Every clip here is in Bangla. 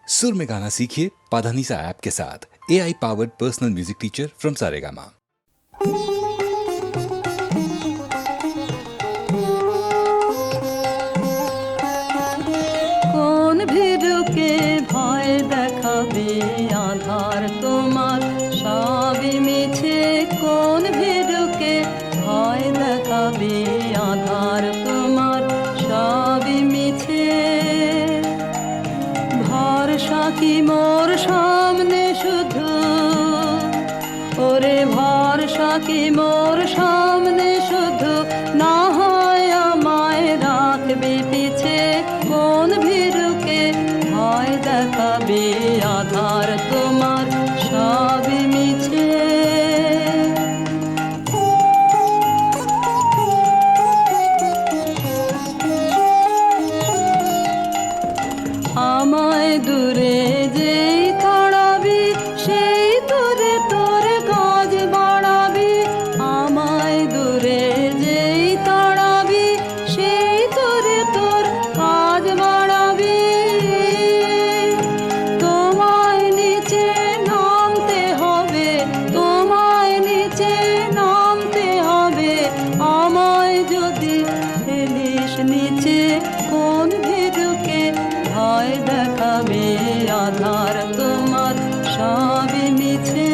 सुर में गाना सीखिए पाधानीसा ऐप के साथ। AI powered personal music teacher from Saregama. কোন ভীরুকে ভয় দেখাবে আধার তোমার সবই মিছে। কোন ভীরুকে ভয় দেখাবে আধার তোমার সবই মিছে। ভরসা কি মোর সামনে শুধু, ওরে ভরসা কি মোর সামনে শুধু, না হয় আমায় রাখবে পিছে। কোন ভীরুকে ভয় দেখাবে আধার তোমার সবই মিছে। আমায় দূরে যেই তাড়াবি সেই দূরে তোর কাজ বাড়াবি। আমায় দূরে যেই তাড়াবি সেই দূরে তোর কাজ বাড়াবি। তোমায় নিচে নামতে হবে, তোমায় নিচে নামতে হবে। আমায় যদি ফেলিস নিচে, কোন ভীরুকে ভয় দেখাবে আধার তোমার সবই মিছে।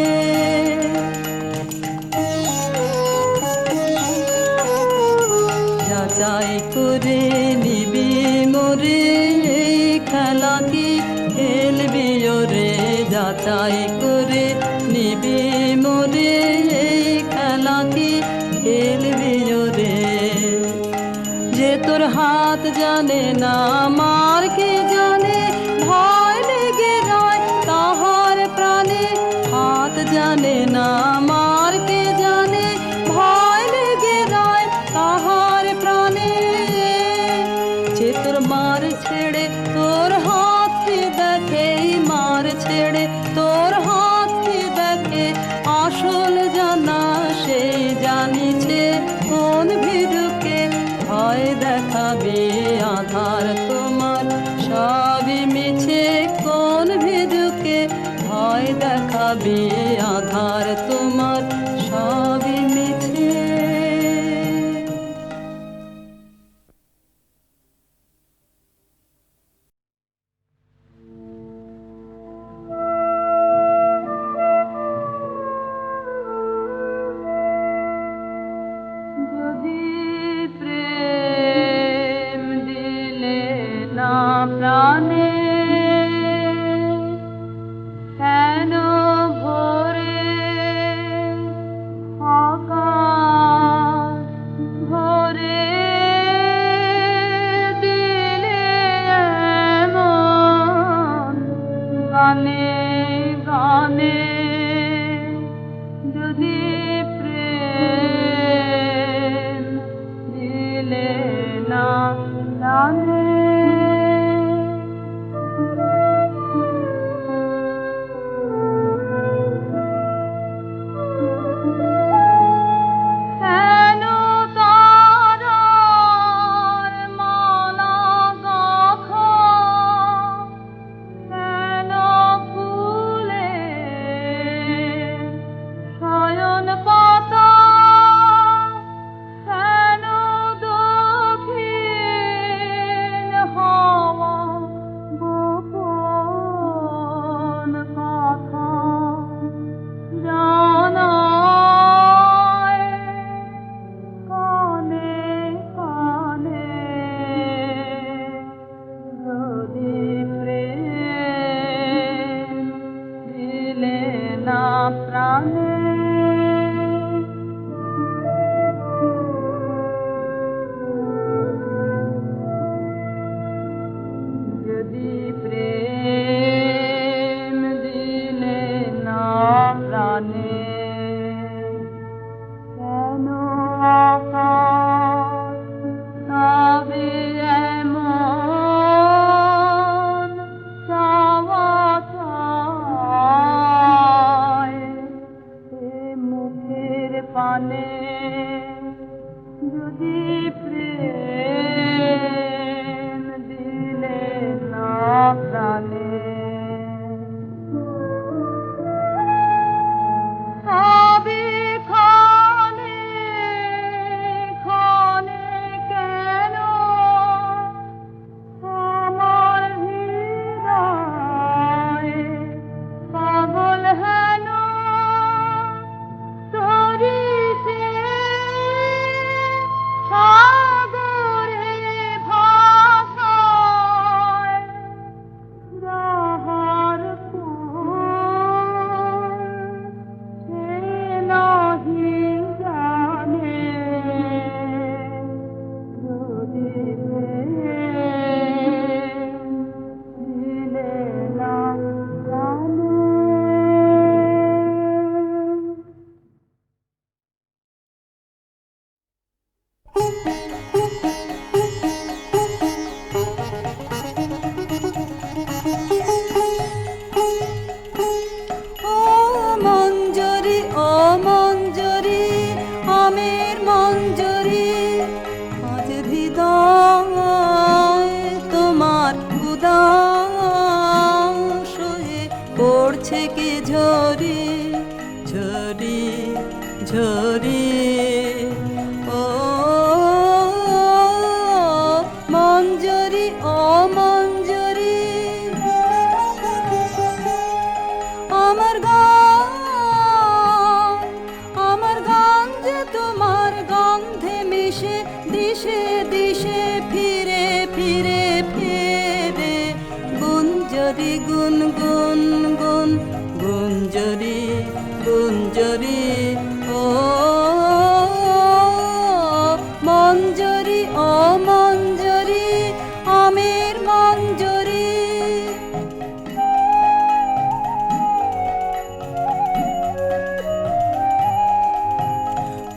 যাচাই করে নিবি মোরে, এই খেলা কি খেলবি ওরে। যাচাই করে নিবি মোরে, এই খেলা কি খেলবি ওরে। যে তোর হাত জানে না মার কে জানে, ভয় লেগে রয় তাহার প্রাণে। হাত জানে না মার কে জানে, ভয় লেগে রয় তাহার প্রাণে। যে তোর মার ছেড়ে তোর হাতকে দেখে, মার ছেড়ে তোর হাতকে দেখে, আসল জানা সেই জানিছে। কোন ভীরুকে ভয় দেখাবে আধার তোমার কি ঝরি ঝরি ঝরি ও মঞ্জরি ও মঞ্জরি আমার গান যে তোমার গন্ধে মিশে দিশে দিশে ফিরে ফিরে ফিরে গুঞ্জরি গুন গুন গুন গুঞ্জরি গুঞ্জরি ও মঞ্জরি ও মঞ্জরি আমের মঞ্জরি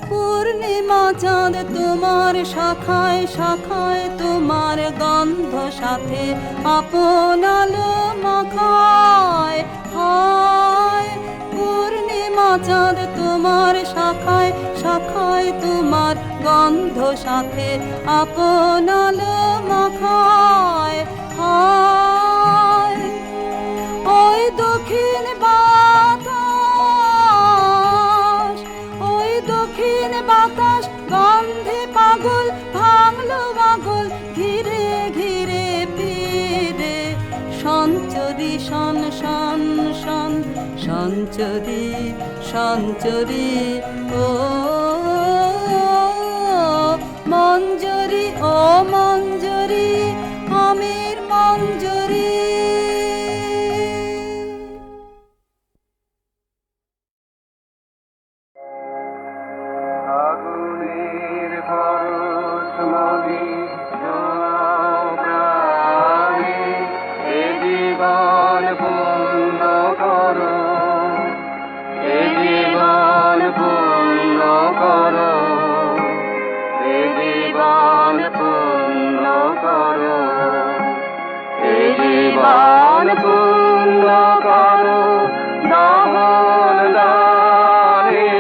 পূর্ণিমা চাঁদ তোমার শাখায় শাখায় তোমার গন্ধ সাথে আপন আলো মাখায় হায় পূর্ণিমা চাঁদ তোমার শাখায় শাখায় তোমার গন্ধ সাথে আপন আলো মাখায় হায় ওই দক্ষিণ বাতাস ওই দক্ষিণ বাতাস গন্ধে পাগল ভাঙলো পাগল ঘিরে ঘিরে ফিরে সঞ্চরি শন শন শন সঞ্চরি সঞ্চরি ও মঞ্জরি ও মঞ্জরি আমের মঞ্জরি আগুনের পরশমণি ছোঁয়াও প্রাণে, এ জীবন পূর্ণ করো, এ জীবন পূর্ণ করো, এ জীবন পূর্ণ করো, এ জীবন পূর্ণ করো দমন দানে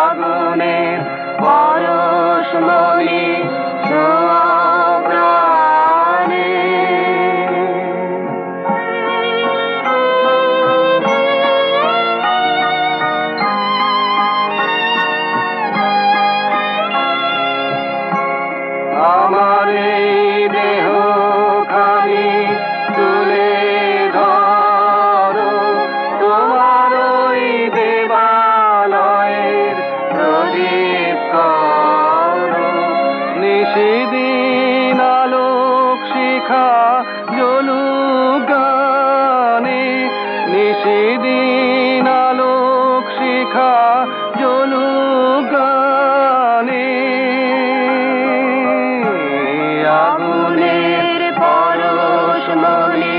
আগুনের পরশমণি ছোঁয়াও প্রাণে। আমার এই দেহ খানি তুলে ধরো, তোমার ওই দেবালয়ের প্রদীপ করো, নিশিদিন আলোক শিখা জ্বলুক গানে, নিশিদিন আলোক শিখা জ্বলুক গানে আগুনের পরশমণি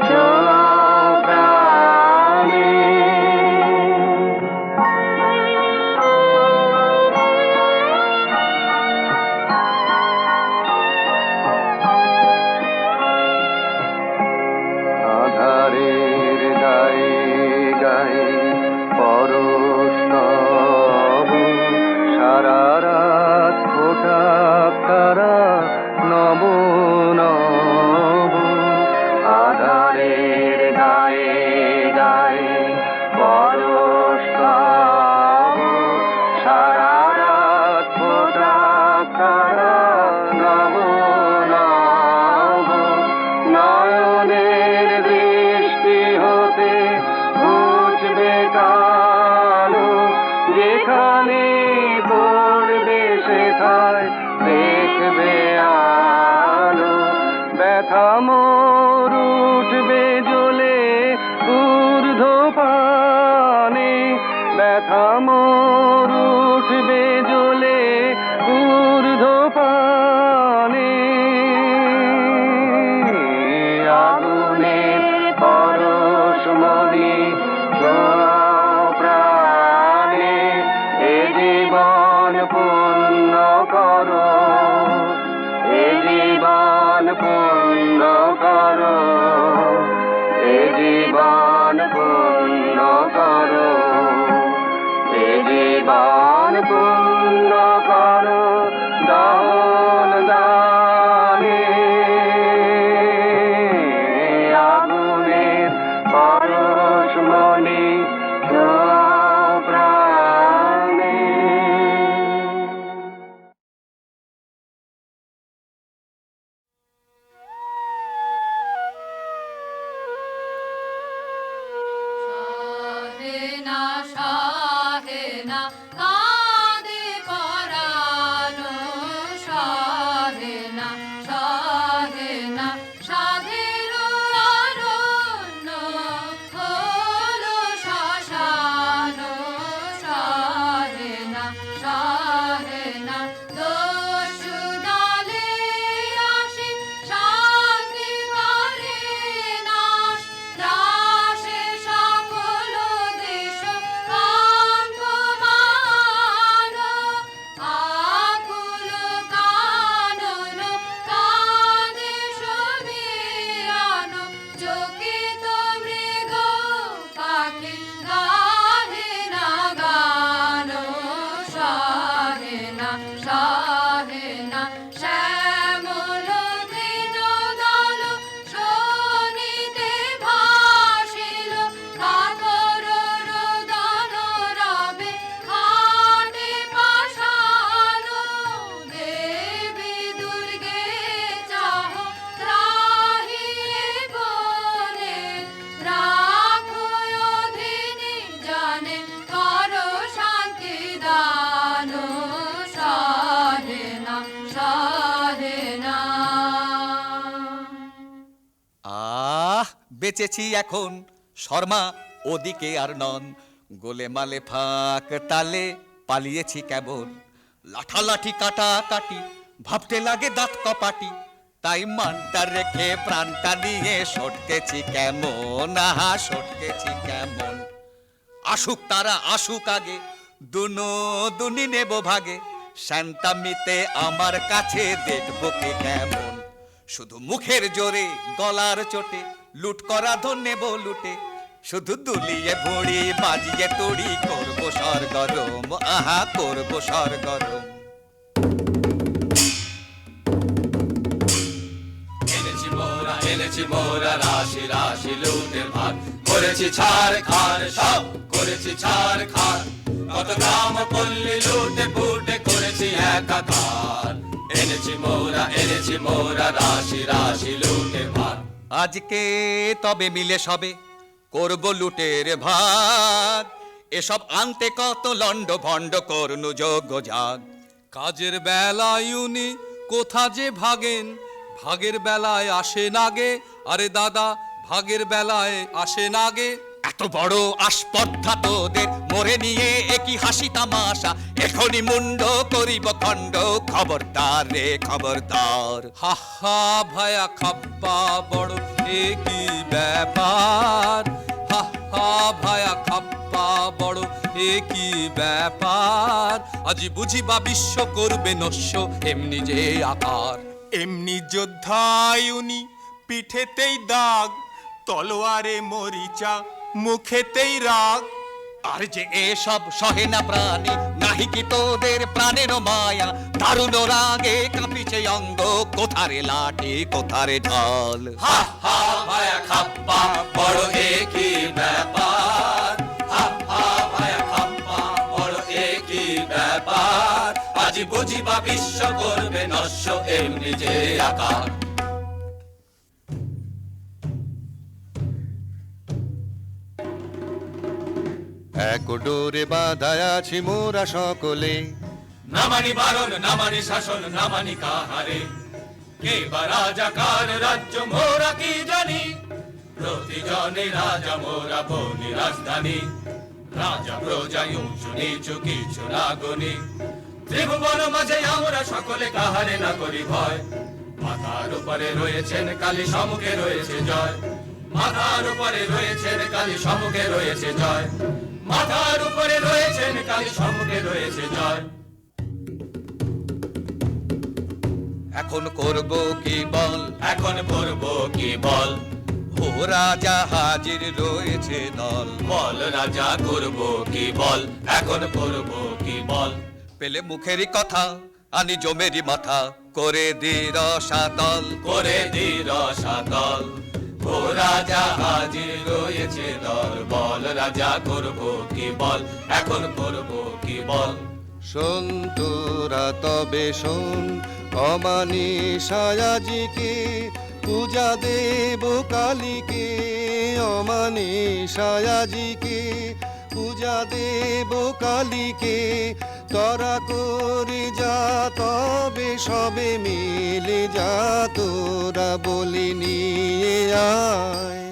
ছোঁয়াও প্রাণে। আধারের গায়ে গায়ে পরশ তব, সারা রাত ফোটাক তারা নব নব। আধারের গায়ে গায়ে পরশ তব, সারা রাত ফোটাক তারা নব নব। নয়নের দৃষ্টি হতে ঘুচবে কালো, যেখানে পড়বে সেথায় দেখবে আলো। ব্যথা মোর উঠবে জ্বলে ঊর্ধ্বপানে, ব্যথা মোর উঠবে জ্বলে ঊর্ধ্বপানে আগুনের পরশমণি ছোঁয়াও প্রাণে, এ জীবন পূর্ণ করো, এ জীবন পূর্ণ করো, এ জীবন পূর্ণ করো, এ জীবন পূর্ণ করো দমন দানে আগুন বেঁচেছি এখন শর্মা ওদিকে আর নন, গোলে মালে ফাঁক তালে পালিয়েছি কেবল, লাঠালাঠি কাটা কাটি ভাবতে লাগে দাঁত কপাটি, তাই মানটা রেখে প্রাণটা নিয়ে সটকেছি কেমন, সটকেছি কেমন। আসুক তারা আসুক আগে, দুনি নেব ভাগে, শান্তামিতে আমার কাছে দেখবো কে কেমন। শুধু মুখের জোরে গলার চোটে লুট করা ধন নেব লুটে, শুধু দুলিয়ে ভুড়ি বাজিয়ে তুড়ি করবো সরগরম, করবো সরগরম। এনেছি মোরা রাশি রাশি লুটের ভার, করেছি ছাড় খার সব করেছি ছাড় খার, কত গ্রাম পল্লী লুটে পুটে করেছি একাকার। এনেছি মোরা রাশি রাশি লুটের ভার, আজকে তবে মিলে সবে করব লুটের ভাগ, এসব আনতে কত লন্ড ভণ্ড করনু যোগ্য জাগ। কাজের বেলায় উনি কোথা যে ভাগেন, ভাগের বেলায় আসে নাগে, আরে দাদা ভাগের বেলায় আসে নাগে। এত বড় আসপর্ধা তোদের মরে নিয়ে একই হাসি তামাশা, এখনই মুন্ড করিব খণ্ড, খবরদার রে খবরদার। হা হা ভায়া খাপ্পা বড় একই ব্যাপার, হা হা ভায়া খাপ্পা বড় একই ব্যাপার, আজি বুঝিবা বিশ্ব করবে নস্য এমনি যে আকার। এমনি যোদ্ধায় উনি পিঠেতেই দাগ, তলোয়ারে মরিচা মুখেতেই রাগ। আর যে এসব সহে না প্রাণী, নাহি কি তোদের প্রাণের মায়া, দারুণ রাগে কাঁপিছে অঙ্গ, কোথারে লাঠি কোথারে ঢাল। হা হা ভায়া খাপ্পা বড় একই ব্যাপার, হা হা ভায়া খাপ্পা বড় একই ব্যাপার, আজি বুঝিবা বিশ্ব করবে নস্য এমনি যে আকার। এক ডোরে বাঁধায় আছি মোরা সকলে, না মানি বারণ না মানি শাসন না মানি কাহারে, কে বা রাজা কার রাজ্য মোরা কি জানি, প্রতিজনে রাজা মোরা বনি রাজধানী, রাজা প্রজা উঁচু নিচু কিছু না গনি, ত্রিভুবন মাঝে আমরা সকলে কাহারে না করি ভয়, মাথার উপরে রয়েছেন কালী সম্মুখে রয়েছে জয়, মাথার উপরে রয়েছেন কালী সম্মুখে রয়েছে জয়, মাথার উপরে রয়েছেন কালী সম্মুখে রয়েছে জয়। এখন করব কি বল, এখন করব কি বল, ও রাজা হাজির রয়েছে দল, বল রাজা করব কি বল, এখন করব কি বল। পেলে মুখেরই কথা আনি জমেরই মাথা, করে দি রসাতল, করে দি রসাতল, ও রাজা হাজির রয়েছে দল, বল রাজা করব কি বল, এখন করব কি বল। শোন তোরা তবে শোন, অমানিসায়াজিকে পূজা দেব কালীকে, অমানিসায়াজিকে পূজা দেব কালীকে, তোরা করে যা তবে সবে মিলে যা, তোরা বলি নিয়ে আয়।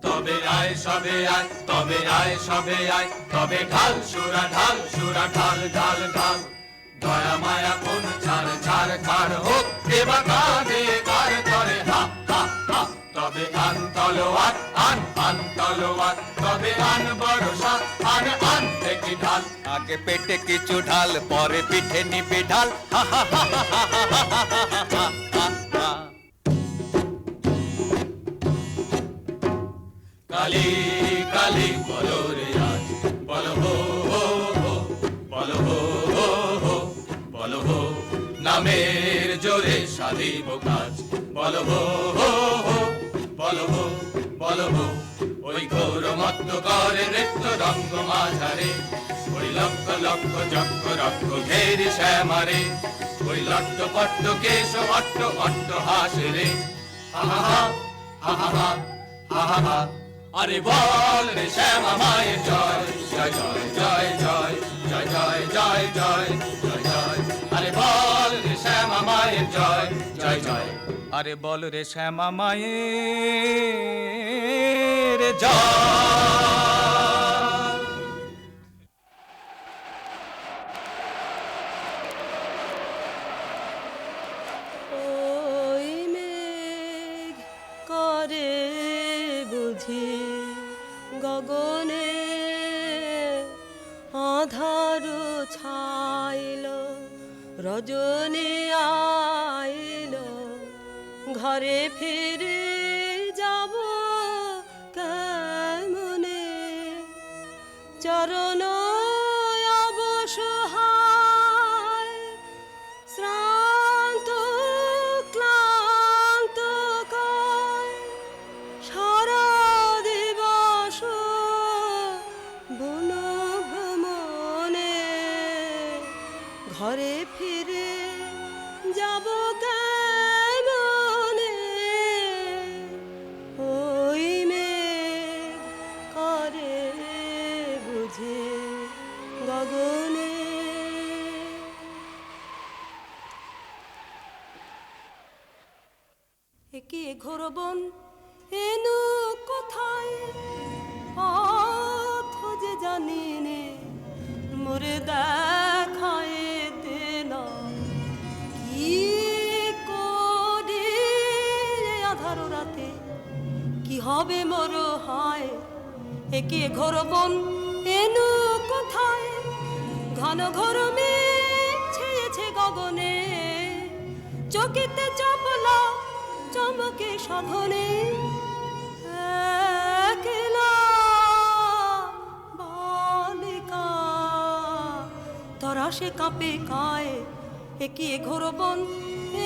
তবে আয় সবে আয়, তবে আয় সবে আয়, তবে ঢাল সুরা ঢাল সুরা ঢাল ঢাল ঢাল, দয়া মায়া কোন ছাড় ছাড় ছাড় হোক, দেবা কাঁধে কার করে হা হা হা। তবে আন তলোয়ার আন তলোয়ার, তবে আন বড়সা আন থেকে ঢাল, আগে পেটে কিছু ঢাল পরে পিঠে নিবি ঢাল, হা হা হা হা হা হা হা হা হা। কালী কালী বলো রে আজ, বলো হো হো হো, বলো হো হো হো, বলো হো নামের জোরে সাধিব কাজ, বলো হো হো হো, বলো হো বলো হো। ওই ঘোর মত্ত করে নৃত্য রঙ্গ মাঝারে, ওই লক্ষ লক্ষ চক্র রক্ষ ঘেরি শ্যামারে, ওই লট্ট পট্ট কেশ অট্ট অট্ট হাসে রে, হা হা হা হা হা হা হা হা। আরে বল রে শ্যামা মায়ের জয়, জয় জয় জয় জয় জয় জয় জয় জয় জয় জয়, আরে বল রে শ্যামা মায়ের জয় জয় জয়। আরে বল রে শ্যামা মায়ের জয়। ওই মেঘ করে বুঝি গগনে আধার ছাইল রজনী আইল ঘরে ফিরে যাব কেমনে চরণ অবসহায় শ্রান্ত ক্লান্ত কায় সারা দিবস বন ভ্রমণে ঘরে ফিরে যাব কেমনে ওই মেঘ করে বুঝে গগনে। একে ঘোরবন এনু কোথায় পথ যে জানি নে মোরে দেখায় দেনা কি করে আধার রাতে কি হবে মোর হায়। একে ঘোরবন এনু কোথায় ঘন ঘোর মেঘ ছেয়েছে গগনে চকিতে চপলা চমকে সাধনে একলা বালিকা তরাসে কাঁপে কায় একে ঘোরবন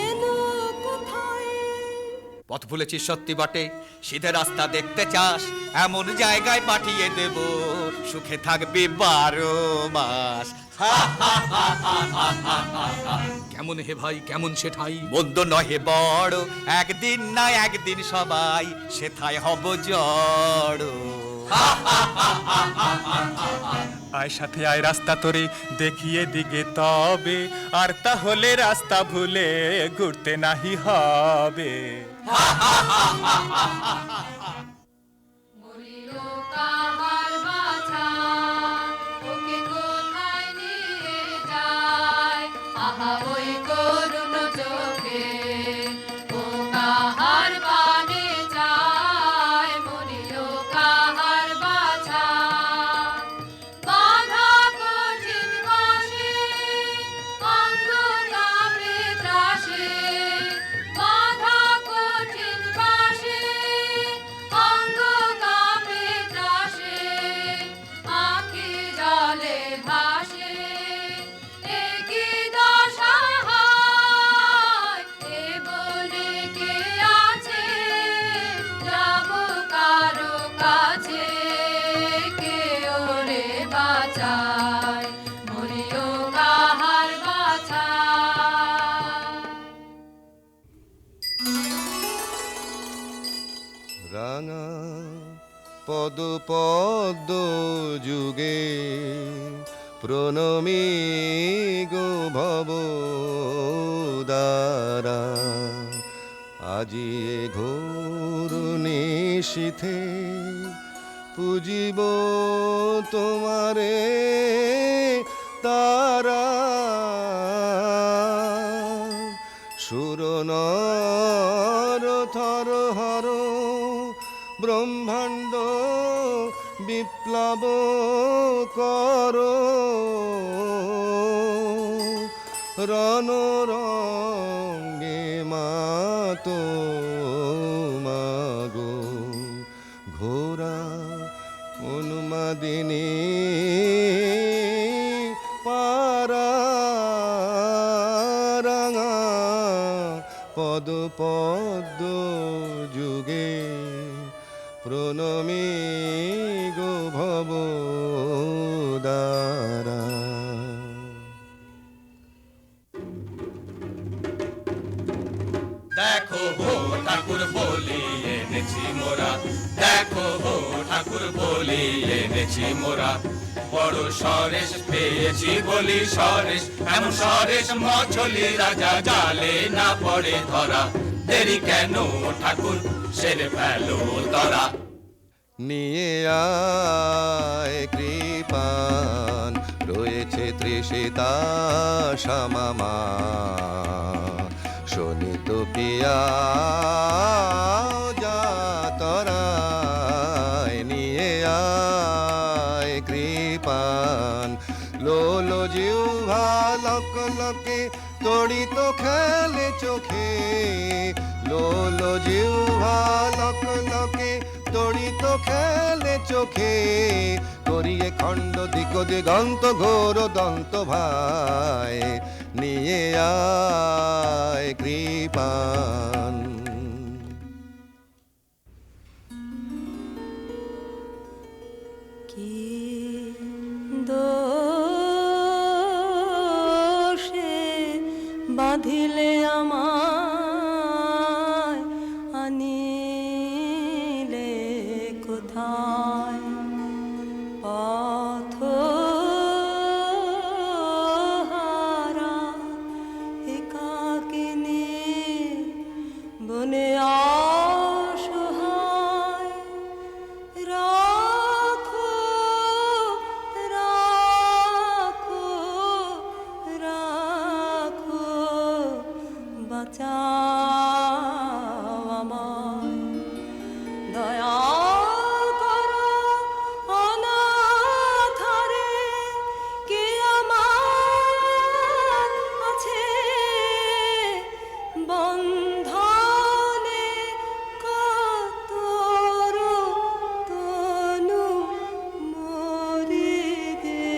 এনু কোথায়। পথ ভুলেছিস সত্যি বটে, সিধে রাস্তা দেখতে চাস, এমন জায়গায় পাঠিয়ে দেব সুখে থাকবি 12 মাস। কেমন হে ভাই কেমন সে ঠাই, মন্দ নহে বড়, একদিন না একদিন সবাই সেথায় হব জড়। আয় সাথে আয় রাস্তা তোরে দেখিয়ে দিগে তবে, আর তাহলে রাস্তা ভুলে ঘুরতে নাহি হবে। কাহার বাছা ওকে কোথায় নিয়ে যায় আহা ওই করুণ চোখে ও কাহার বানে যায় মরিল কাহার বাছা বাধা কঠিন বাসে অঙ্গ কাঁপে ত্রাসে বাধা কঠিন বাসে অঙ্গ কাঁপে ত্রাসে আঁখি জলে ভাসে একই দশা হয় এ বনে কে আছে যাব কারো কাছে কে ওরে বাঁচায় মরিও কাহার বাছা। রাঙা পদ পদ্ম যুগে প্রণমী গো ভব দ্বারা আজি এ ঘোর নিশীথে পুজিব তোমারে তারা সুরনর থর হর ব্রহ্মাণ্ড বিপ্লব কর রণরঙ্গে মাতো মাগো ঘোরা উন্মাদিনী পারা রাঙা পদ পদ্ম যুগে প্রণমী গো ভব দ্বারা। দেখো হো ঠাকুর বলি এনেছি মোরা, দেখো হো ঠাকুর বলি এনেছি মোরা, বড় সরেশ পেয়েছি বলি সরেশ, এমন সরেশ মছলি রাজা জালে না পড়ে ধরা, দেরি কেন ঠাকুর সেরে ফেলো তরা। নিয়ে আয় কৃপান, রয়েছে তৃষিতা শ্যামামা, শোনিত পিয়া যাতরায়। নিয়ে আয় কৃপান, লোলো জিহ্বা লক লকে তড়িত খেলে চোখে, লোলো জিহ্বা লক লকে তড়িত খেলে চোখে, করিয়ে খণ্ড দিক দিগন্ত ঘোর দন্ত ভাই। নিয়ে আয় কৃপান। কি দোষে বাঁধিলে আমায়, আনিলে কোথায়, পথহারা একাকিনী বনে অসহায়। রাখো রাখো রাখো, বাঁচাও আমায়, দয়া করো অনাথরে, কে আমার আছে বন্ধনে, কাতর তনু মরিগে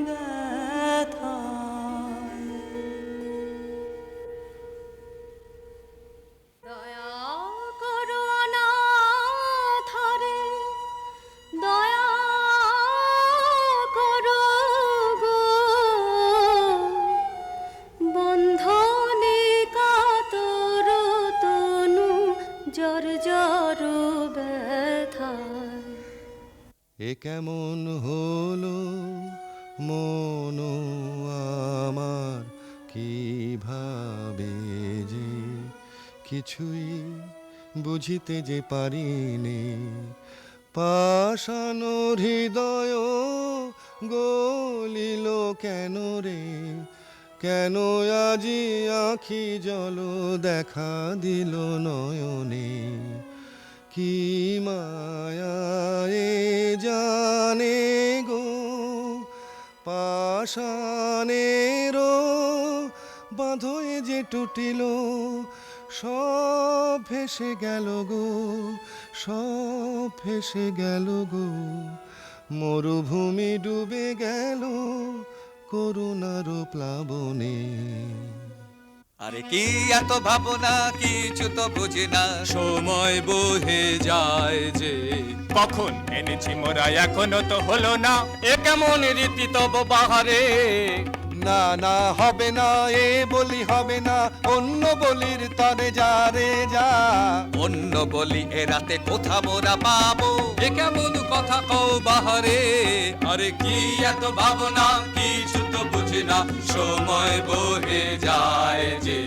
ব্যথায়। দয়া করো অনাথরে, দয়া করো গো, বন্ধনে কাতর তনু জর জর ব্যথায়। এ কেমন হলো মন আমার, কিভাবে যে কিছুই বুঝিতে যে পারিনে, পাষাণ হৃদয় গলিল কেন রে, কেন আজি আখি জল দেখা দিল নয়নে। কি মায়ায়ে জানে গো, পাষাণের বাঁধয়ে যে টুটিল, সব ভেসে গেল গো, সব ভেসে গেল গো, মরুভূমি ডুবে গেল করুণার প্লাবনে। আরে কি এত ভাবনা, কিছু তো বুঝি না, সময় বহে যায় যে, কখন এনেছি মোরা এখনো তো হলো না, এ কেমন রীতি তব বাহারে। না না হবে না, এ বলি হবে না, অন্য বলির তরে যা রে যা। অন্য বলি এ রাতে কোথা মোরা পাবো, এ কেমন কথা কও বাহারে। আরে কি এত ভাবনা, কিছু তো বুঝি না, সময় বহে যায় যে।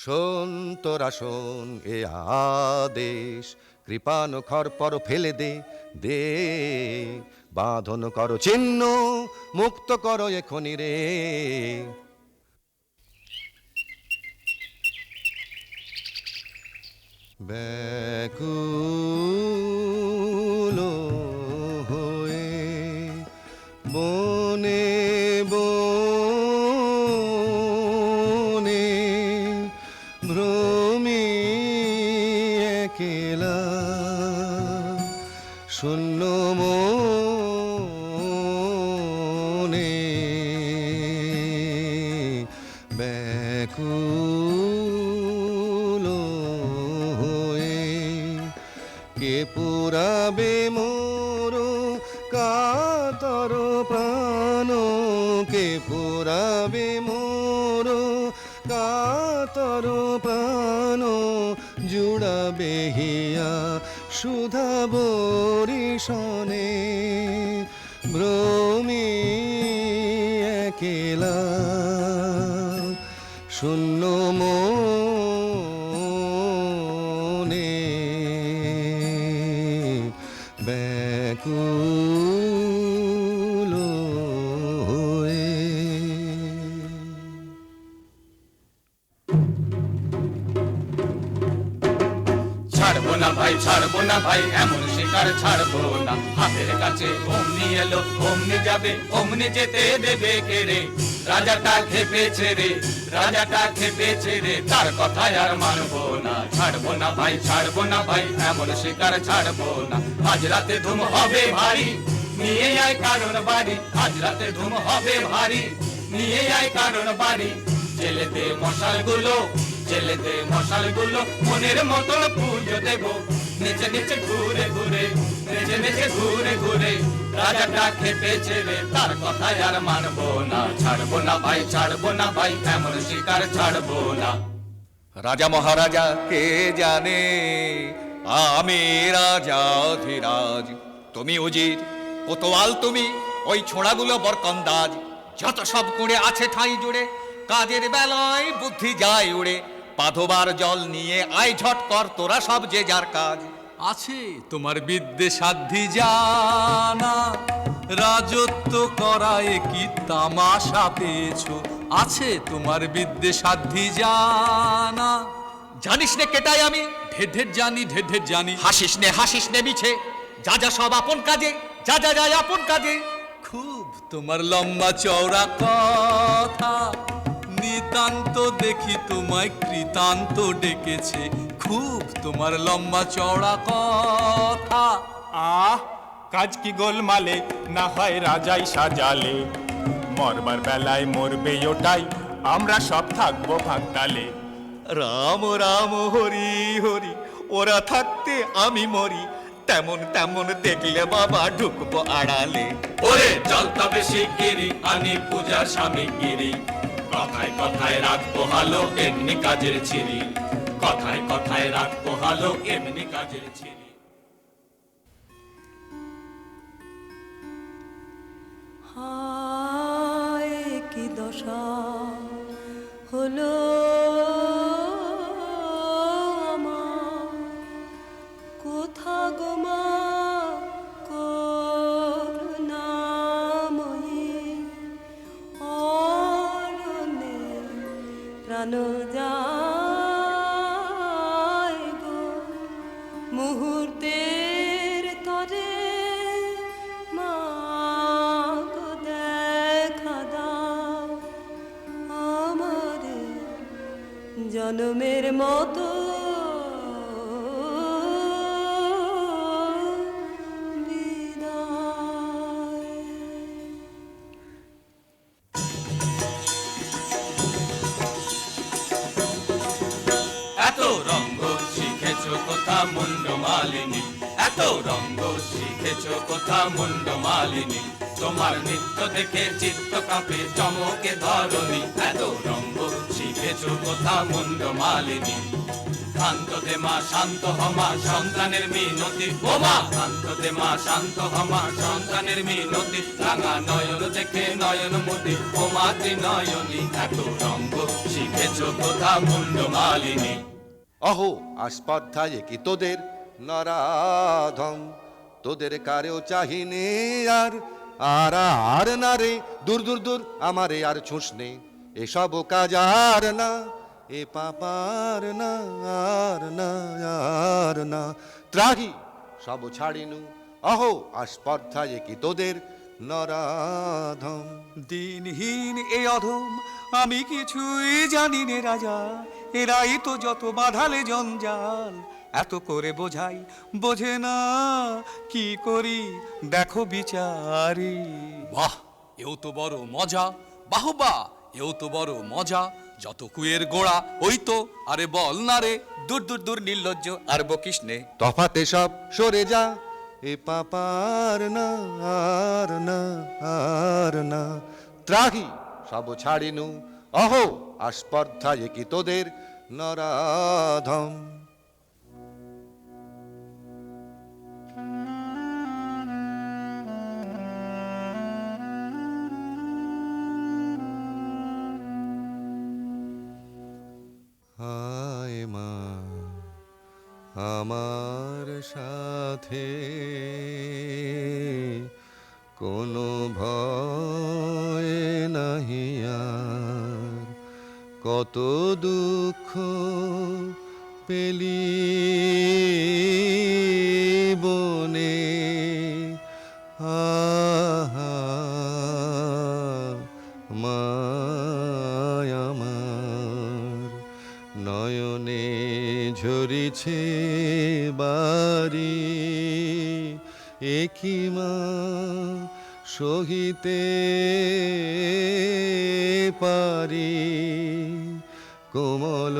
শোন তোরা শোন এ আদেশ, কৃপান খর পর ফেলে দে দে, বাঁধন করো চিহ্ন, মুক্ত করো এখনি রে। ব্যাকুল হয়ে বনে বনে ভ্রমি একেলা, শূন্য মনে ব্যাকুল হয়ে, কে পুরাবে মোর কাতর প্রাণ, কে পুরাবে মোর কাতর প্রাণ, জুড়াবে হিয়া সুধা বরিশনে, ভ্রমে একেলা শূন্য মনে ব্যাকুল হয়ে। ছাড়বো না ভাই, ছাড়বো না ভাই, এমন শিকার ছাড়বো না। হাতের কাছে অমনি এলো, অমনি যাবে, অমনি যেতে দেবে কে রে? রাজাটা খেপেছে রে, রাজাটা খেপেছে রে, তার কথায় আর মানবো না। ছাড়বো না ভাই, ছাড়বো না ভাই, এমন শিকার ছাড়বো না। আজ রাতে ধুম হবে ভারী, নিয়ে আয় কারণ বাড়ি। আজ রাতে ধুম হবে ভারী, নিয়ে আয় কারণ বাড়ি। জেলে দে মশাল গুলো, জেলে দে মশাল গুলো, মনের মতন পুজো দেবো। নেচে নেচে ঘুরে ঘুরে, নেচে নেচে ঘুরে ঘুরে, রাজাটা খেপেছে রে, তার কথায় আর মানবো না। ছাড়বো না ভাই, ছাড়বো না ভাই, এমন শিকার ছাড়বো না। রাজা মহারাজা কে জানে, আমি রাজা ধীরাজ। তুমি উজির কোতোয়াল, তুমি ওই ছোঁড়াগুলো বরকন্দাজ। যত সব কুঁড়ে আছে ঠাঁই জুড়ে, কাজের বেলায় বুদ্ধি যায় উড়ে। পাধোবার জল নিয়ে আয় ঝট কর তোরা সব যে যার কাজ। আছে তোমার বিদ্যে সাধ্যি জানা, রাজত্ব করায় কি তামাশা পেয়েছো? আছে তোমার বিদ্যে সাধ্যি জানা। জানিস নে কেটাই আমি, ঢের ঢের জানি, ঢের ঢের জানি। হাসিস নে মিছে, যা যা সব আপন কাজে, যা যা যায় আপন কাজে। খুব তোমার লম্বা চওড়া কথা, নিতান্ত দেখি তোমায় কৃতান্ত ডেকেছে। খুব তোমার লম্বা চওড়া কথা। আহ, কাজ কি গোলমালে, না হয় রাজাই সাজালে। মরবার বেলায় মরবে ওটাই, আমরা সব থাকবো ভাগতালে। রাম রাম হরি হরি, ওরা থাকতে আমি মরি। তেমন তেমন দেখলে বাবা ঢুকবো আড়ালে। ওরে চল তবে শিগগিরি, আনি পূজার সামগ্রী। কথায় কথায় রাখবো হালো, এমনি কাজের ছিরি। কথায় কথায় রাখবো হালো, এমনি কাজের ছিরি। হায় কি দশা হলো আমার, কোথা গো মা করুণাময়ী, অরণ্যে প্রাণ যায় গো মুহূর্তের তরে। মা গো দেখা দাও আমারে জনমের মতো এত রঙ্গ শিখেছো কোথা মুন্ড মালিনী, এত রঙ্গ শিখেছো কোথা মুন্ড মালিনী। তোমার নৃত্য দেখে চিত্ত কাঁপে চমকে ধরণী। এত রঙ্গ শিখেছো কোথা মুন্ড মালিনী। শান্ত দে মা, শান্ত হমা, সন্তানের মিনতি। ও মা শান্ত দে মা, শান্ত হমা, সন্তানের মিনতি। রাঙা নয়ন দেখে নয়ন মতি, ও মা ত্রিনয়নী। এত রঙ্গ শিখেছো কোথা মুন্ড মালিনী। অহো আস্পর্ধায় কি তোদের নরাধম, তোদের কারেও চাহিনে আর আর আর না রে। দূর দূর দূর আমারে আর ছুঁস নে, এসব কাজ আর না, এ পাপার না আর না আর না। ত্রাহি সব ছাড়িনু, অহো আস্পর্ধায় কি তোদের নরাধম। দিনহীন এ অধম আমি কিছুই জানি নে রাজা, এরাই তো যত বাঁধালে জঞ্জাল। এত করে বোঝাই বোঝে না, কি করি দেখো বিচারি। বাহ, এও তো বড় মজা। বাহবা, এও তো বড় মজা। যত কুয়ের গোড়া ওই তো, আরে বল না রে। দূর দূর দূর নির্লজ্জ আর বকিস নে। তফাতে সব সরে যা, এ পাপার না আর না আর না। ত্রাহি সব ছাড়িনু, অহো আস্পর্ধায় কি তোদের নরাধম। আমার সাথে কোনো ভয় নাহি আর, কত দুঃখ পেলি বনে, আহা মায় আমার, নয়নে ঝরিছে বাড়ি, একই মা সহিতে পারি, কোমল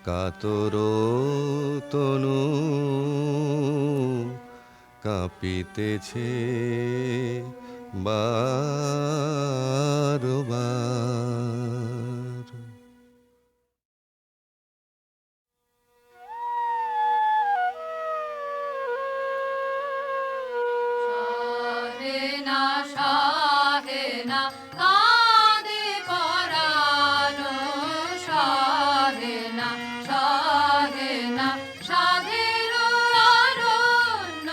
কাতর তনু কাঁপিতেছে বারবার। শাহেনা শাহেনা কাঁদে পরানো, শাহেনা শাহেনা সাধের অরণ্য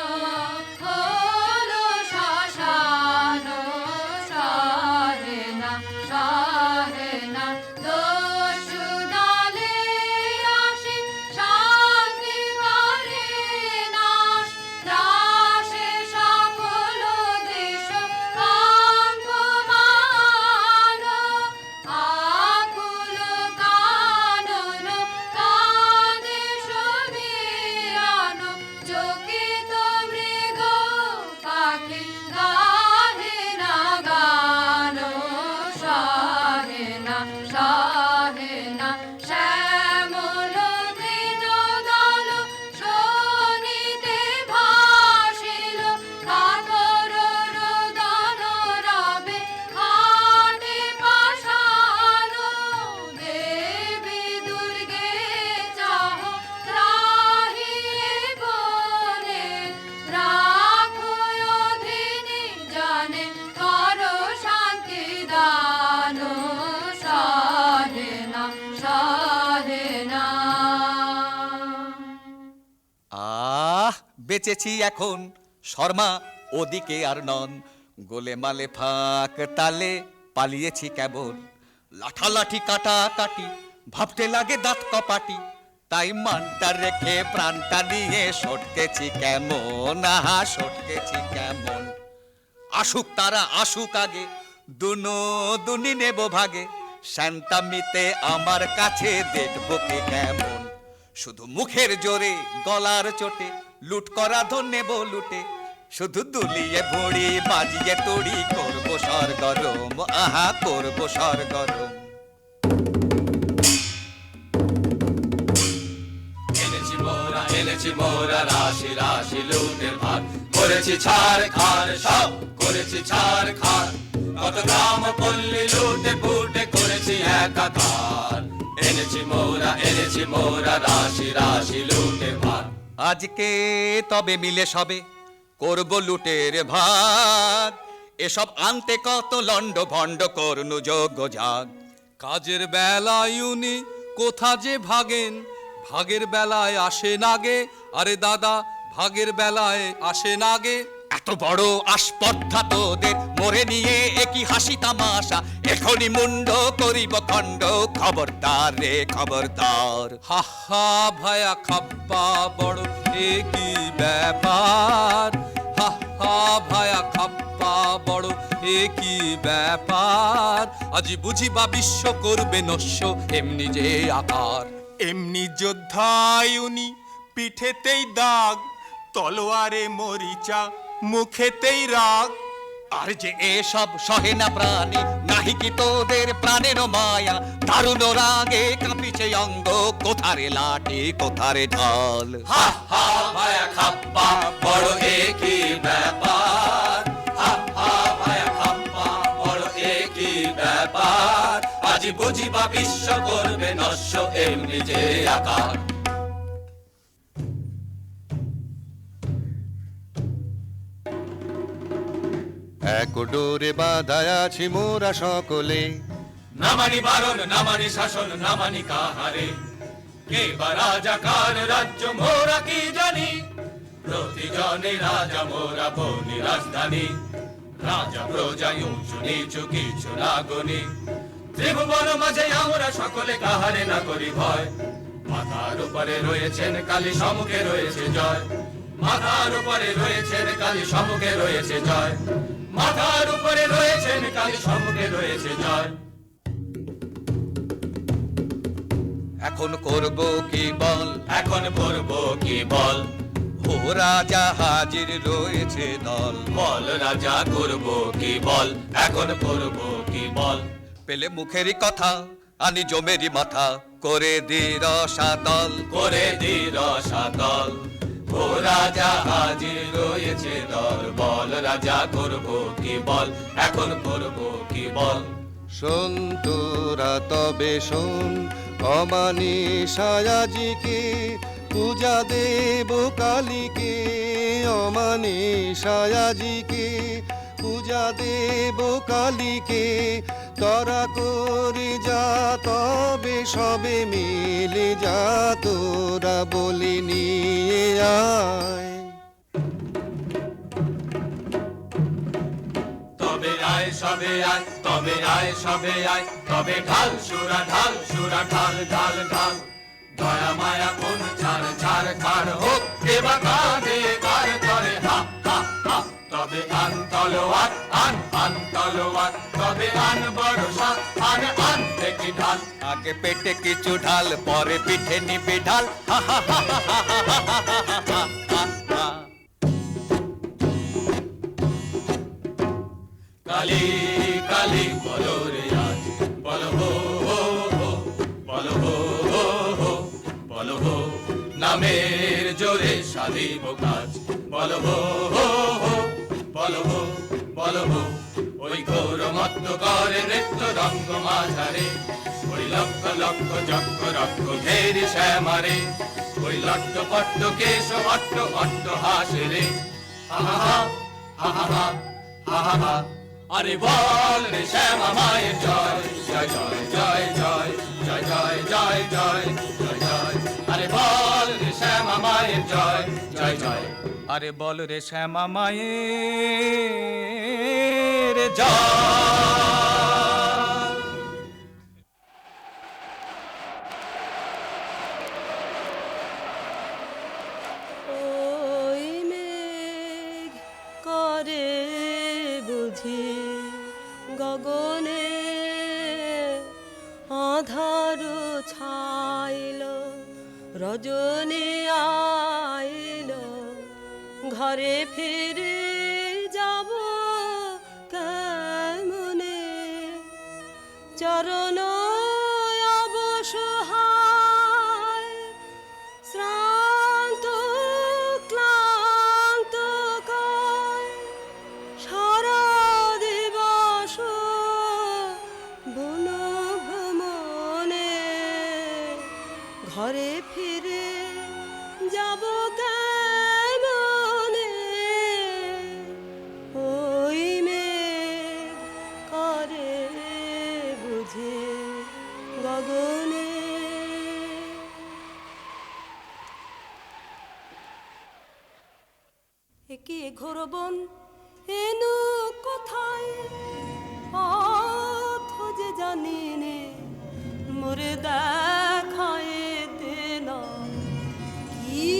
হলো শ্মশান, শাহেনা শাহেনা দস্যু দলে আসে শান্তি করে নাশ, ত্রাসে সকল দেশ কম্পমান, আকুল কানন কাঁদে সমীরণ, চকিত মৃগ পাখি গাহে না গান, শাহেনা শাহেনা শ্যামল তৃণ দল শোনিতে ভাসিল, কাতর রোদন রবে হাটে পাষাণ, দেবী দুর্গে চাহ ত্রাহি বনে, রাখো অধীনে জানে কর শান্তি দান, শাহেনা শাহেনা। বেঁচেছি এখন শর্মা ওদিকে আর নন, গোলে মালে ফাঁক তালে পালিয়েছি কেবল, লাঠালাঠি কাটা কাটি ভাবতে লাগে দাঁত কপাটি, তাই মানটা রেখে প্রাণটা নিয়ে সটকেছি কেমন, আহা সটকেছি কেমন। আসুক তারা আসুক আগে, দুনো দুনি নেব ভাগে, শান্তামিতে আমার কাছে দেখবো কে কেমন। শুধু মুখের জোরে গলার চোটে লুট করা ধন নেব লুটে, শুধু দুলিয়ে ভুড়ি বাজিয়ে তুড়ি করবো সরগরম, আহা করবো সরগরম। এনেছি মোরা রাশি রাশি লুটের ভার, করেছি ছাড় খার সব করেছি ছাড় খার, কত গ্রাম পল্লী লুটে ফুটে করেছি একাকার, এনেছি মোরা রাশি রাশি লুটের ভার। আজকে তবে মিলে সবে করব লুটের ভাগ, এসব আনতে কত লন্ড ভণ্ড করনু যোগ্য জাগ। কাজের বেলায় উনি কোথা যে ভাগেন, ভাগের বেলায় আসে নাগে, আরে দাদা ভাগের বেলায় আসে নাগে। এত বড় আসপর্ধা তোদের মোরে নিয়ে একই হাসি তামাশা, এখনই মুন্ড করিব খণ্ড, খবরদার রে খবরদার। হা হা ভায়া খাপ্পা বড় একই ব্যাপার, হা হা ভায়া খাপ্পা বড় একই ব্যাপার, আজি বুঝিবা বিশ্ব করবে নস্য এমনি যে আকার। এমনি যোদ্ধায় উনি পিঠেতেই দাগ, তলোয়ারে মরিচা মুখেতেই রাগ। আর যে এসব সহে না প্রাণী, নাহি কি তোদের প্রাণের মায়া, দারুণ রাগে কাঁপিছে অঙ্গ, কোথারে লাঠি কোথারে ঢাল। হা হা ভায়া খাপ্পা বড় একই ব্যাপার, হা হা ভায়া খাপ্পা বড় একই ব্যাপার, আজি বুঝিবা বিশ্ব করবে নস্য এমনি যে আকার। এক ডোরে বাঁধা আছি মোরা সকলে, না মানি বারণ না মানি শাসন না মানি কাহারে, কে বা রাজা কার রাজ্য মোরা কি জানি, প্রতিজনে রাজা মোরা বনি রাজধানী। রাজা প্রজায় উঁচু নিচু কিছু না গনি, ত্রিভুবন মাঝে আমরা সকলে কাহারে না করি ভয়। মাথার উপরে রয়েছেন কালী, সম্মুখে রয়েছে জয়। মাথার উপরে রয়েছেন কালী, সম্মুখে রয়েছে জয়। মাথার উপরে রয়েছেন কালী, সম্মুখে রয়েছে জয়। এখন করব কি বল, এখন করব কি বল, ও রাজা হাজির রয়েছে দল। বল রাজা করব কি বল, এখন করব কি বল। পেলে মুখেরই কথা আনি জমেরি মাথা, করে দি রসাতল। করে দি রসাতল, ও রাজা হাজির রয়েছে দল। বল রাজা করব কি বল, এখন করব কি বল। শোন তোরা তবে শোন, অমানিসায় আজিকে পূজা দেব কালীকে। অমানিসায় আজিকে পূজা দেব কালীকে। তোরা করে যা তবে সবে মিলে যা, তোরা বলে নিয়ে আয়। তবে আয় সবে আয়, তবে আয় সবে আয়, তবে ঢাল সুরা ঢাল সুরা ঢাল ঢাল ঢাল। দয়া মায়া কোন ছাড় ছাড় ছাড় হোক, দেবা কাঁধে কার করে হা হা হা। তবে আন তলোয়ার আন আন তলোয়ার, তবে আন বড় সাপ আন আন দেখি ঢাল। আগে পেটে কিছু ঢাল, পরে পিঠে নিবি ঢাল। হা হা হা হা হা হা হা হা হা হা। কালী কালী বলো রে আজ, বলো হো হো হো, বলো হো হো হো, বলো হো। নামের জোরে সাধিব কাজ, বলো হো হো হো, বলো হো বলো হো। ওই ঘোর মত্ত করে নৃত্য রঙ্গ মাঝারে, ওই লক্ষ লক্ষ চক্র রক্ষ ঘেরি শ্যামারে। ওই লট্ট পট্ট কেশ অট্ট অট্ট হাসে রে, হা হা হা হা হা হা হা হা হা। আরে বল রে শ্যামা মায়ের জয়, জয় জয় জয় জয় জয় জয় জয় জয় জয় জয়। আরে বল রে শ্যামা মায়ের জয়, জয় জয়। আরে বল রে শ্যামা মায়ের জয়। ওই মেঘ করে বুঝি গগনে, আধার ছাইল রজনী আইল। ঘরে ফিরে যাব কেমনে, চরণ অবসহায় শ্রান্ত ক্লান্ত কায়। সারা দিবস বন ভ্রমণে, ঘরে ফিরে যাব কেমনে। ওই মেঘ করে বুঝি গগনে। একে ঘোর বন এনু কোথায়, পথ যে জানি নে। মোরে দেখায় দেনা কি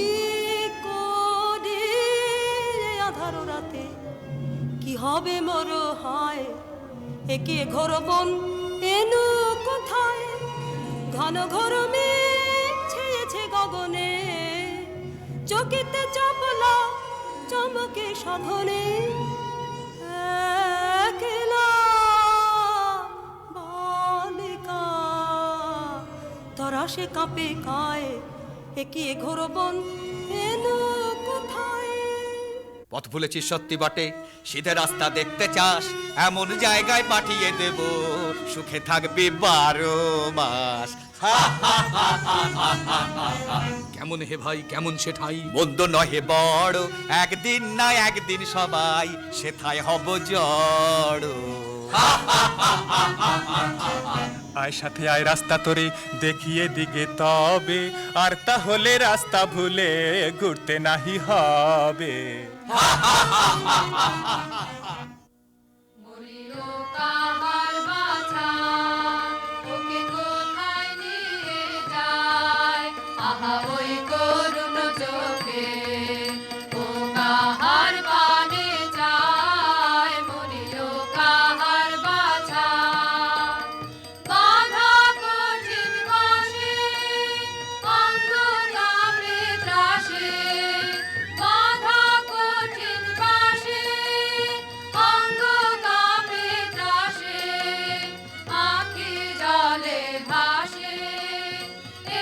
করে আধার রাতে, কি হবে মোর হায়। একে ঘোর বন এনু কোথায়, ঘন ঘোর মেঘ ছেয়েছে গগনে। চকিতে চপলা চমকে সাধনে, একলা বালিকা তরা সে কাঁপে কায়। একে ঘোর বন এনু কোথায়। পথ ভুলেছিস সত্যি বটে, সিধে রাস্তা দেখতে চাস, এমন জায়গায় পাঠিয়ে দেব, সুখে থাকবি 12 মাস। কেমন হে ভাই কেমন সেঠাই, মন্দ নহে বড়, একদিন না একদিন সবাই সেথায় হব জড়। আয় সাথে আয় রাস্তা তোরে দেখিয়ে দিকে তবে, আর তাহলে রাস্তা ভুলে ঘুরতে নাহি হবে। মরিল কাহার বাছাই, ওকে কোথায় নিয়ে যায়? আহা ওই করুণ চোখে, ও কাহার পানে যায়? মরিল কাহার বাছাই, বাঁধা কঠিন বাঁশে, অঙ্গ কাঁপে ত্রাসে। বাঁধা কঠিন বাঁশে, অঙ্গ কাঁপে ত্রাসে। আঁখি জলে ভাসে,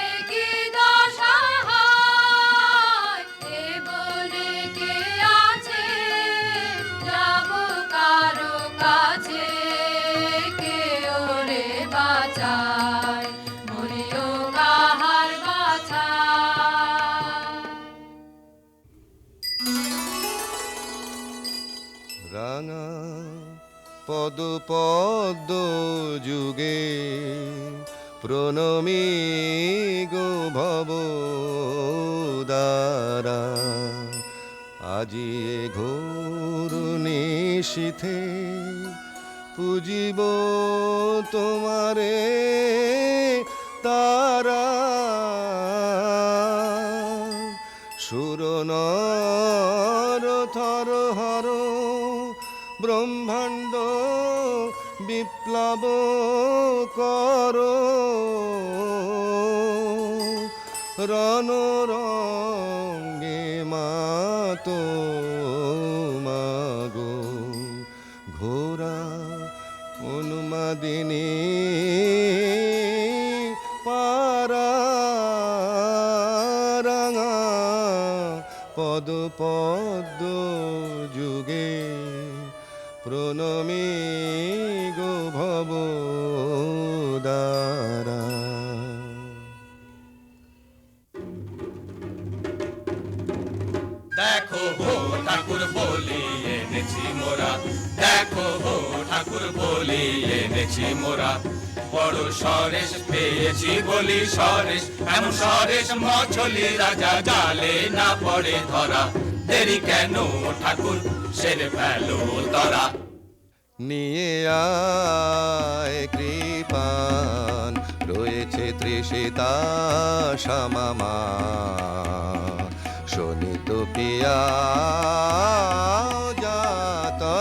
এ কি দশা হায়? এ বনে কে আছে? যাব কারো কাছে, কে ওরে বাঁচায়? মরিও কাহার বাছাই। রাঙা পদ পদ্ম যুগে প্রণমী গো ভব দ্বারা, আজি এ ঘোর নিশীথে পুজিব তোমারে তারা। সুর নর থর হর ব্রহ্মাণ্ড বিপ্লব কর, রণ রঙ্গে মাতো মাগো ঘোরা উন্মাদিনী পারা। রাঙা পদ পদ্ম যুগে প্রণমী গো ভব দ্বারা। দেখো হো ঠাকুর বলি এনেছি মোরা, দেখো হো ঠাকুর বলি এনেছি মোরা। বড় সরেশ পেয়েছি বলি সরেশ, এমন সরেশ মছলি রাজা জালে না পড়ে ধরা। দেরি কেন ঠাকুর সেরে ফেলো তরা। নিয়ে আয় কৃপান রয়েছে তৃষিতা শ্যামামা, শোনিত পিয়া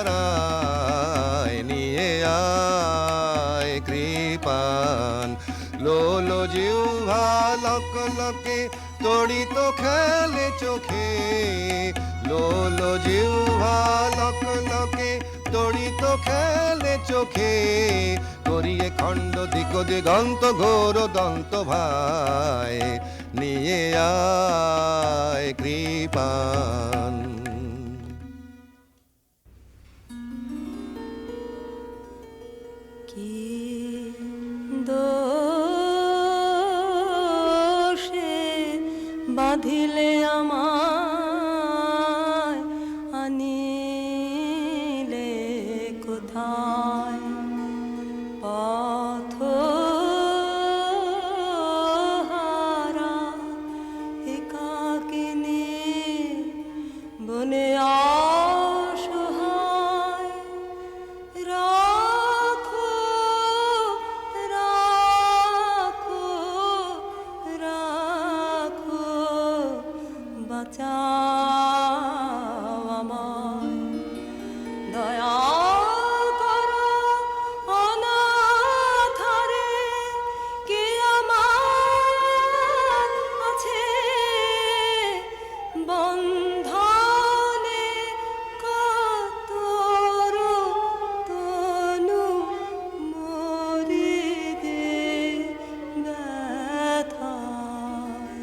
যাতরায়। নিয়ে আয় কৃপান লোল জিহ্বা লক লকে তড়িত খেলে চোখে। লোল জিহ্বা লক লকে তড়িত খেলে চোখে। করিয়ে খণ্ড দিক দিগন্ত ঘোর দন্ত ভাই। নিয়ে আয় কৃপান। কি দোষে বাঁধিলে আমায়, আনিলে কোথায়? পথহারা একাকিনী বনে অসহায়। রাখো রাখো রাখো, বাঁচাও আমায়। দয়া করো অনাথরে, কে আমার আছে বন্ধনে। কাতর তনু মরিদে ব্যথায়।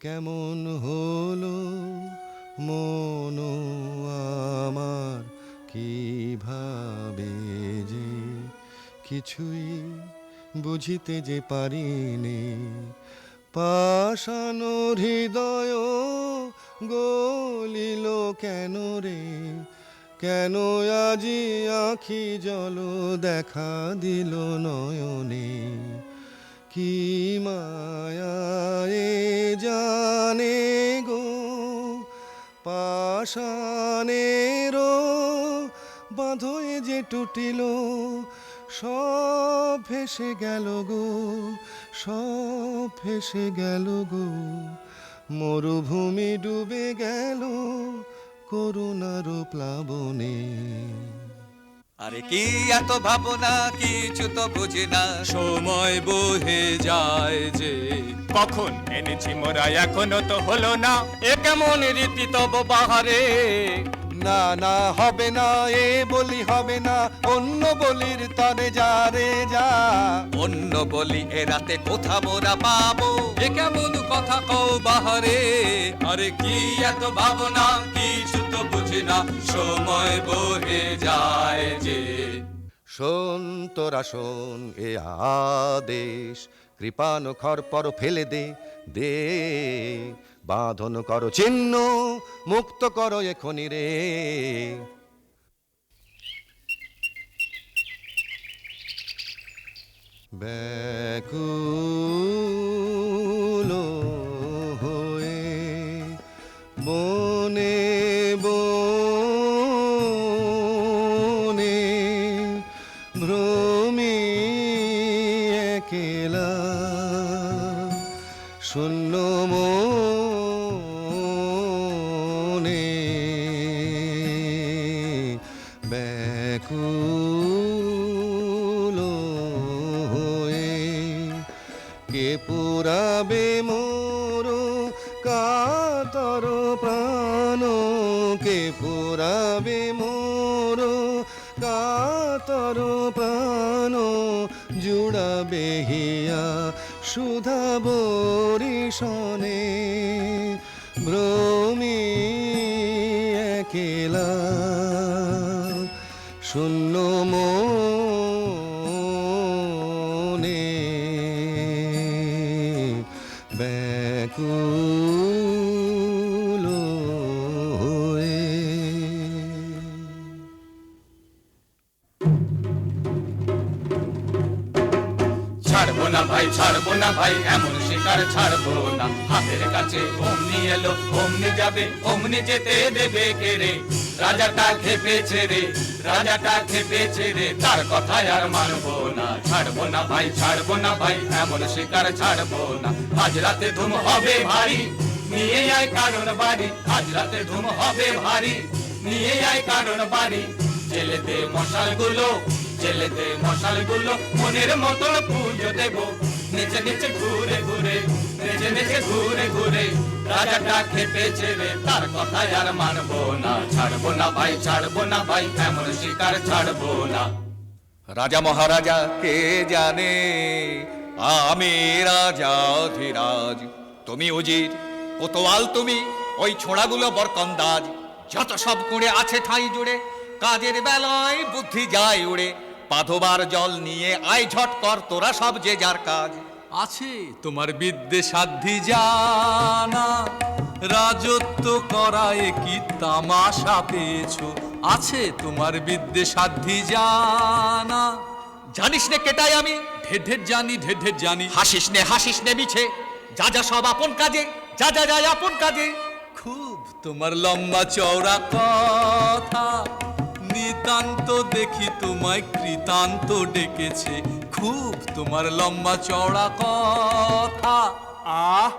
কেমন হলো মন আমার, কিভাবে যে কিছুই বুঝিতে যে পারিনি। পাষাণ হৃদয় গলিল কেন রে, কেন আজি আখি জল দেখা দিল নয়নে। কি মায়ায় জানে গো পাষাণের বাঁধয়ে যে টুটিল, সব ভেসে গেল গো, সব ভেসে গেল গো। মরুভূমি ডুবে গেল করুণার প্লাবনে। আরে কি এত ভাবনা, কিছু তো বুঝি না। সময় বহে যায় যে, কখন এনেছি মোরা এখনো তো হলো না। এ কেমন রীতি তব বাহারে, না না হবে না, এ বলি হবে না, অন্য বলির তরে যা রে যা। অন্য বলি এ রাতে কোথা মোরা পাবো? এ কেমন কথা কও বাহারে। আরে কি এত ভাবনা, কিছু তো বুঝি না। সময় বহে যায় যে, শোন তোরা শোন এ আদেশ, কৃপানো খর পর ফেলে দে দে, বাঁধন করো চিহ্ন, মুক্ত করো এখনি রে। ব্যাকুল হয়ে বনে বনে ভ্রমি একেলা, শূন্য মনে ব্যাকুল হয়ে কে পুরাবে মোর কাতর প্রাণ, কে পুরাবে মোর কাতর প্রাণ, জুড়াবে হিয়া সুধা বরিশনে। ভ্রমি একেলা শূন্য মনে ব্যাকুল হয়ে। ছাড়বো না ভাই, ছাড়বো না ভাই, এমন শিকার ছাড়বো না। হাতের কাছে অমনি এলো, অমনি যাবে, অমনি যেতে দেবে কে রে। রাজাটা খেপেছে রে, রাজাটা খেপেছে রে, তার কথায় আর মানবো না। ছাড়বো না ভাই, ছাড়বো না ভাই, এমন শিকার ছাড়বো না। আজ রাতে ধুম হবে ভারী, নিয়ে আয় কারণ বাড়ি। আজ রাতে ধুম হবে ভারী, নিয়ে আয় কারণ বাড়ি। জেলে দে মশাল গুলো, জেলে দে মশাল গুলো, মনের মতন পুজো দেবো। নেচে নেচে ঘুরে ঘুরে, নেচে নেচে ঘুরে ঘুরে, রাজাটা খেপেছে রে, তার কথায় আর মানবো না। ছাড়বো না ভাই, ছাড়বো না ভাই, এমন শিকার ছাড়বো না। রাজা মহারাজা কে জানে, আমি রাজা অধিরাজ। তুমি উজির কোতোয়াল, তুমি ওই ছোড়াগুলো বরকন্দাজ। যত সব কুঁড়ে আছে ঠাঁই জুড়ে, কাজের বেলায় বুদ্ধি যায় উড়ে। পাধবার জল নিয়ে আয় ঝট কর তোরা সব যে যার কাজ। আছে তোমার বিদ্যে সাধ্যি জানা, রাজত্ব করায় কি তামাশা পেয়েছো। আছে তোমার বিদ্যে সাধ্যি জানা। জানিস নে কেটাই আমি, ঢের ঢের জানি, ঢের ঢের জানি। হাসিস নে মিছে, যা যা সব আপন কাজে, যা যা যায় আপন কাজে। খুব তোমার লম্বা চওড়া কথা, নিতান্ত দেখি তোমায় কৃতান্ত ডেকেছে। খুব তোমার লম্বা চওড়া কথা। আহ,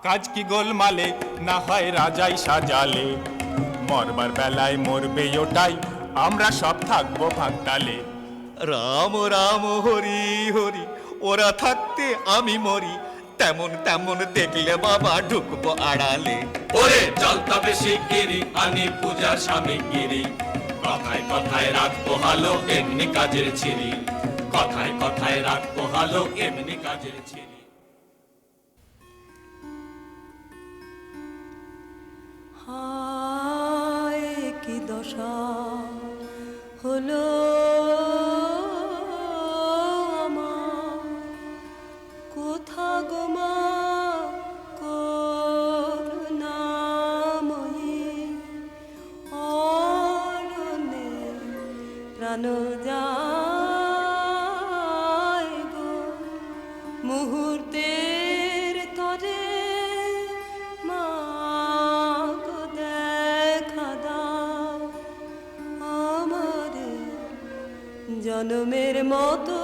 কাজ কি গোলমালে, না হয় রাজাই সাজালে। মরবার বেলায় মরবে ওটাই, আমরা সব থাকবো ভাগতালে। রাম রাম হরি হরি, ওরা থাকতে আমি মরি। তেমন তেমন দেখলে বাবা ঢুকবো আড়ালে। ওরে চল তবে শিগগিরি, আনি পূজার সামগ্রী। কথায় কথায় রাখবো হালো, এমনি কাজের ছিরি। কথায় কথায় রাখবো হালো, এমনি কাজের ছিরি। হায় কি দশা হলো আমার, কোথা গো মা করুণাময়ী, অরণ্যে প্রাণ যায় গো মুহূর্তের তরে, মা গো দেখা দাও আমারে জনমের মতো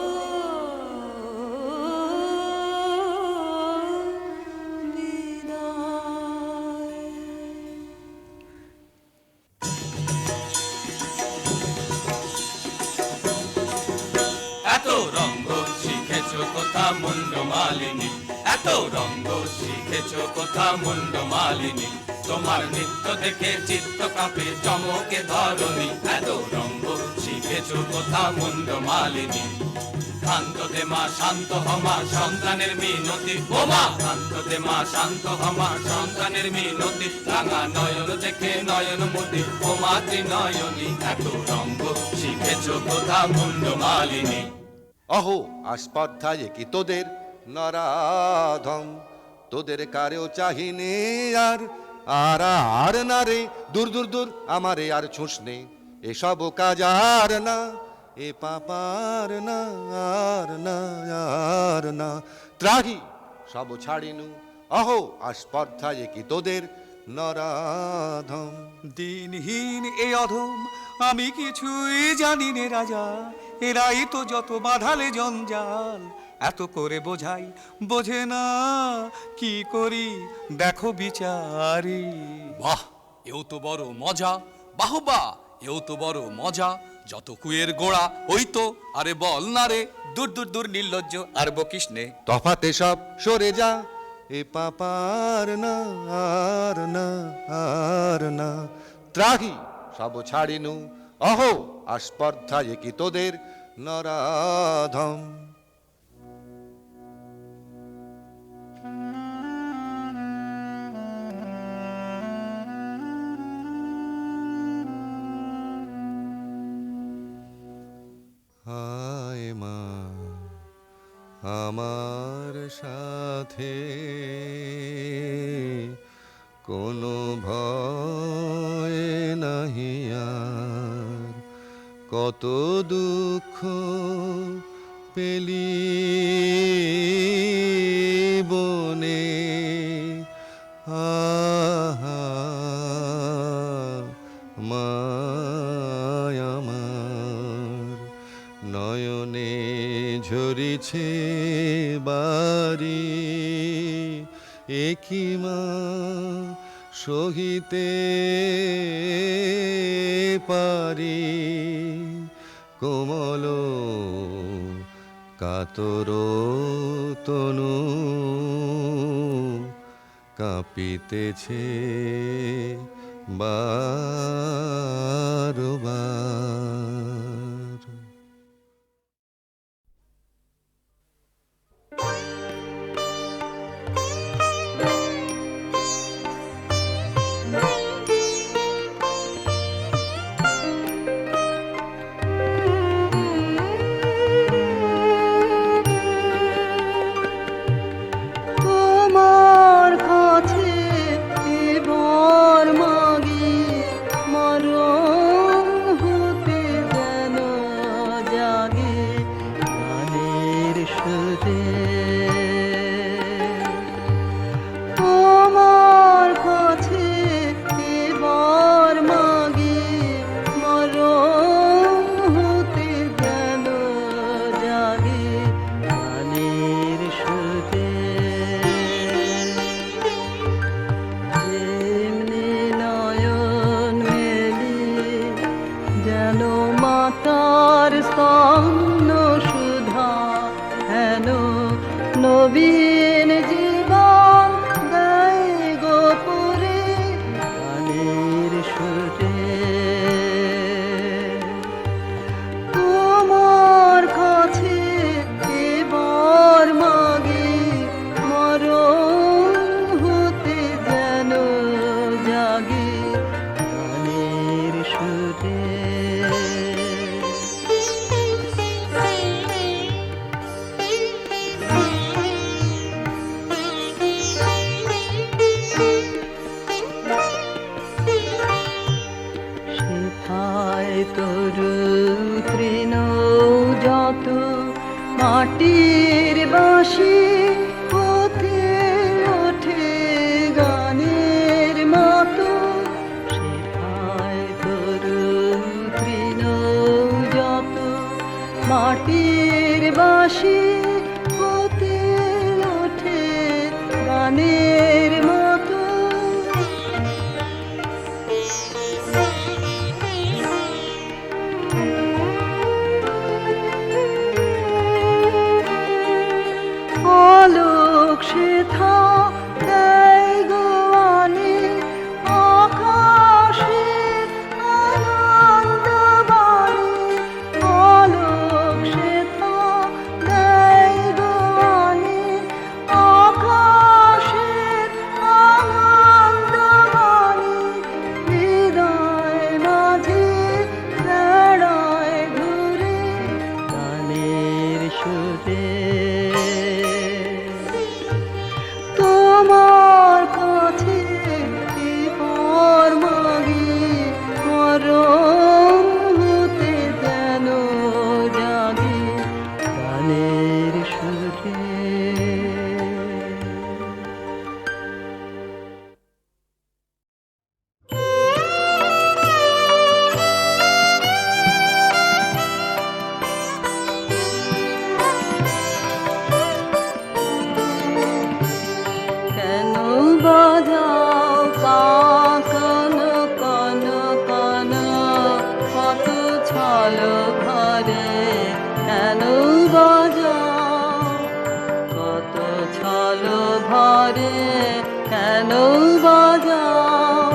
এত রঙ্গ শিখেছ কোথা মুন্ড মালিনী, এত রঙ্গ শিখেছ কোথা মুন্ড মালিনী, তোমার নৃত্য দেখে চিত্ত কাঁপে চমকে ধরণী, এত রঙ্গ শিখেছ কোথা মুন্ড মালিনী। শান্ত দে মা শান্ত হমা সন্তানের মিনতি, ও মা শান্ত দে মা শান্ত হমা সন্তানের মিনতি, রাঙা নয়ন দেখে নয়ন মতি, ও মা ত্রিনয়নী, এত রঙ্গ শিখেছ কোথা মুন্ড মালিনী। অহো আস্পর্ধায় কি তোদের নরাধম, তোদের কারেও চাহিনে আর আর আর না রে, দূর দূর দূর আমারে আর ছুঁস নে, এসব কাজ আর না, এ পাপার না আর না আর না, ত্রাহি সব ছাড়িনু, অহো আস্পর্ধায় কি তোদের নরাধম। দিনহীন এ অধম আমি কিছুই জানি নে রাজা, এরাই তো যত বাঁধালে জঞ্জাল, এত করে বোঝাই বোঝে না, কি করি দেখো বিচারি। বাহ, এও তো বড় মজা, বাহবা এও তো বড় মজা, যত কুয়ের গোড়া ওই তো, আরে বল না রে, দূর দূর দূর নির্লজ্জ আর বকিস নে, তফাতে সব সরে যা, এ পাপার না আর না আর না, ত্রাহি সব ছাড়িনু, অহো আস্পর্ধায় কি তোদের নরাধম। হায় মা আমার সাথে কোনো ভয় নাহি আর, কত দুঃখ পেলি বনে, আহা মায় আমার, নয়নে ঝরিছে বাড়ি, একই মা সহিতে পারি, কোমল কাতর তনু কাঁপিতেছে বারবার। তোমার কাছে এবার মাগি, মা তরু তৃণ যত মাটির বাঁশি হতে ওঠে গানের মতো সেথায় তরু তৃণ যত মাটির বাঁশি হতে ওঠে গানের মতো আলোক সেথা দেয় গোয়ানে আকাশে আনন্দ বাড়ে আলোক সেথা দেয় গোয়ানে আকাশে আনন্দ বাড়ে হৃদয় মাঝে বেড়ায় ঘুরে গানের সুরে তোমার কাছে পর মাগে মরণ হতে যেন জাগে গানের সুরে কেন বাজাও কান কান কান কত ছল ভরে কেন বাজাও কত ছল ভরে কেন বাজাও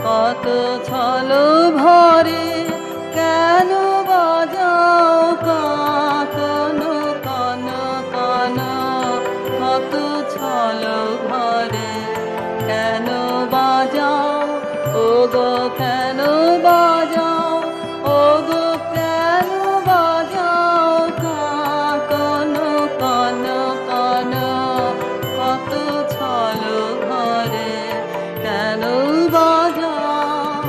কত ছল ভরে কেন বাজাও কান কান কান কত ছল ভরে কেন বাজাও ও গো কেন বাজাও ও গো কেন বাজাও কান কান কান কত ছল ভরে কেন বাজাও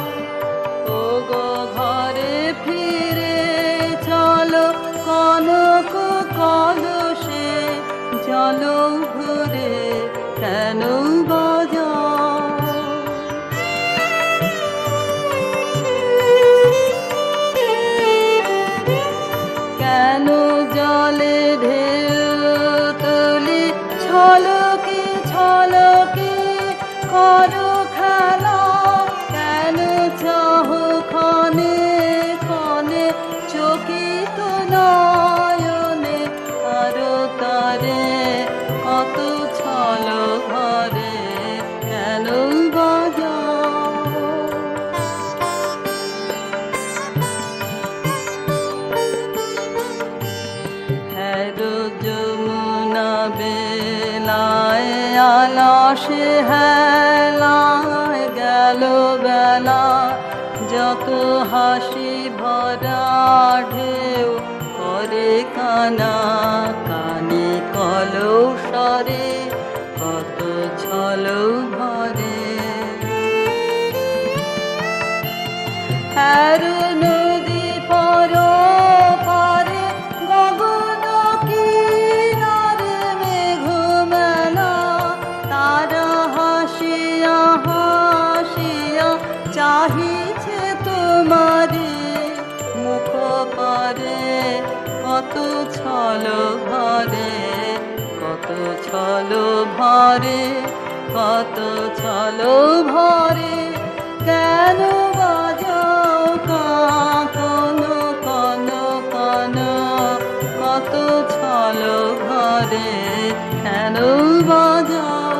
ও গো ঘরে ফিরে চলো কনক কলসে জল ভরে কেন বাজাও কেন জলে ঢেউ তুলি ছলকে ছলকে করো খেলা কেন চাহ ক্ষণে ক্ষণে চকিত নয়নে আরো তারে কত ছল ঘরে কেন বাজাও হ্যারো যমুনা বেলায় আলাসে হেলায় গেল বেলা যত হাসি ভরা ঢেউ করে কানা কানে কলসরে কত ছল ভরে হ্যারো নদী পর পারে গগন কিনারে মেঘ মেলা তারা হাসিয়া হাসিয়া চাহিছে তোমারে মুখ পারে কত ছল ভরে কত ছল ভরে কত ছল ভরে কেন বাজাও কান কান কান কত ছল ভরে কেন বাজাও